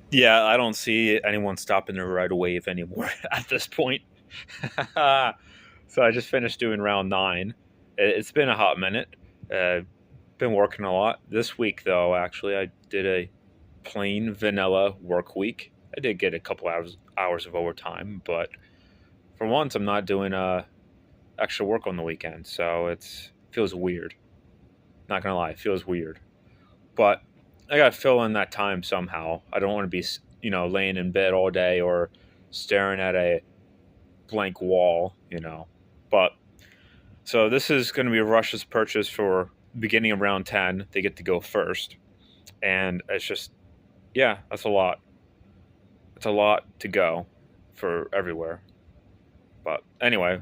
Yeah, I don't see anyone stopping the right of wave anymore at this point. So I just finished doing round nine. It's been a hot minute. Uh, been working a lot this week, though. Actually, I did a plain vanilla work week. I did get a couple hours of overtime, but for once, I'm not doing extra work on the weekend, so it's feels weird. Not gonna lie, it feels weird. But I got to fill in that time somehow. I don't want to be, laying in bed all day or staring at a blank wall, But so this is going to be Russia's purchase for beginning of round 10. They get to go first. And it's just, yeah, that's a lot. It's a lot to go for everywhere. But anyway,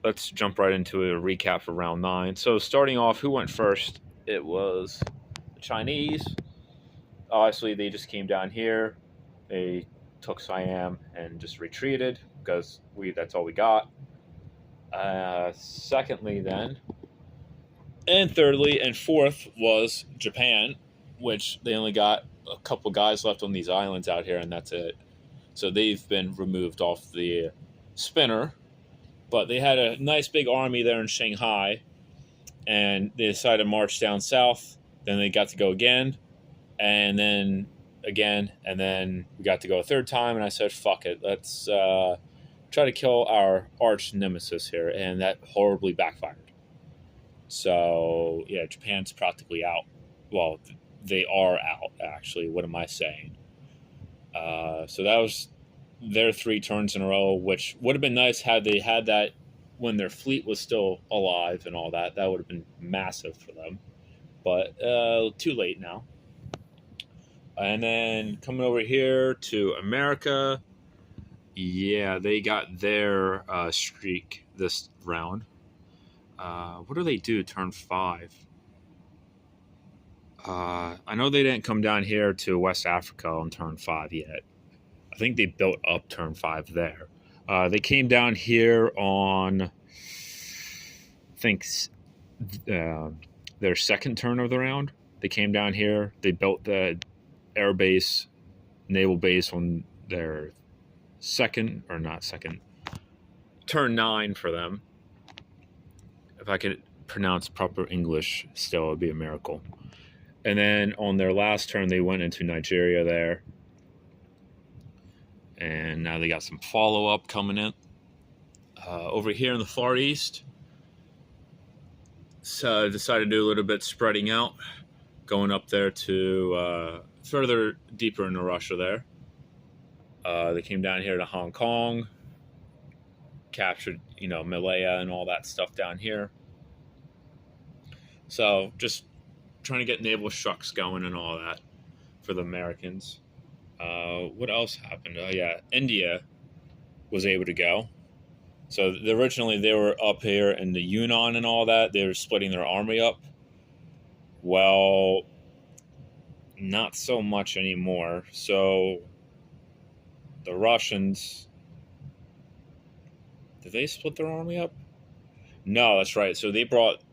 let's jump right into a recap for round nine. So starting off, who went first? It was the Chinese. Obviously, they just came down here. They took Siam and just retreated because that's all we got. Secondly, then, and thirdly, and fourth was Japan, which they only got a couple guys left on these islands out here, and that's it. So they've been removed off the spinner, but they had a nice big army there in Shanghai, and they decided to march down south. Then they got to go again, and then again, and then we got to go a third time, and I said, fuck it, let's try to kill our arch nemesis here, and that horribly backfired. So, yeah, Japan's practically out. Well, they are out, actually. What am I saying? So that was their three turns in a row, which would have been nice had they had that when their fleet was still alive and all that. That would have been massive for them. But too late now. And then coming over here to America, yeah, they got their streak this round. What do they do turn 5? I know they didn't come down here to West Africa on turn 5 yet. I think they built up turn 5 there. They came down here on, I think, their second turn of the round. They came down here. They built the air base, naval base on their turn 9 for them. If I could pronounce proper English, still, it'd be a miracle. And then on their last turn, they went into Nigeria there. And now they got some follow-up coming in. Over here in the Far East, so I decided to do a little bit spreading out, going up there to further deeper into Russia there. They came down here to Hong Kong, captured, Malaya and all that stuff down here. So just trying to get naval shucks going and all that for the Americans. What else happened? Oh, yeah, India was able to go. So originally they were up here in the Yunnan and all that. They were splitting their army up. Well, not so much anymore. So the Russians, did they split their army up? No, that's right. So they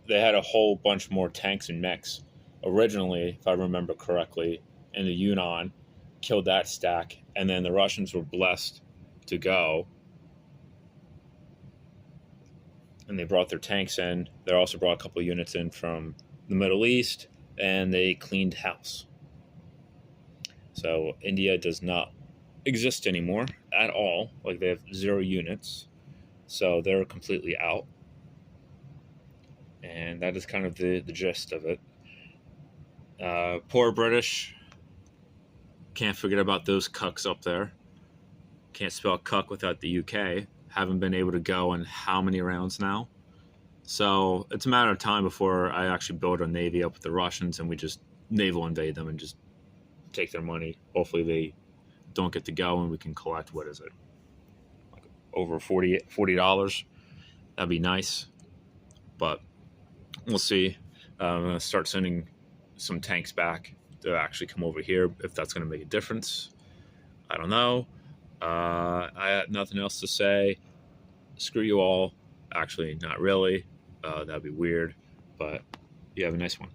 had a whole bunch more tanks and mechs originally, if I remember correctly, in the Yunnan, killed that stack, and then the Russians were blessed to go, and they brought their tanks in. They also brought a couple of units in from the Middle East, and they cleaned house. So India does not exist anymore at all. Like, they have 0 units, so they're completely out. And that is kind of the gist of it. Poor British. Can't forget about those cucks up there. Can't spell cuck without the UK. Haven't been able to go in how many rounds now? So it's a matter of time before I actually build a navy up with the Russians and we just naval invade them and just take their money. Hopefully they don't get to go and we can collect, what is it? Like over $40. That'd be nice. But we'll see. I'm going to start sending some tanks back to actually come over here, if that's going to make a difference. I don't know. I had nothing else to say. Screw you all. Actually, not really. That'd be weird. But you have a nice one.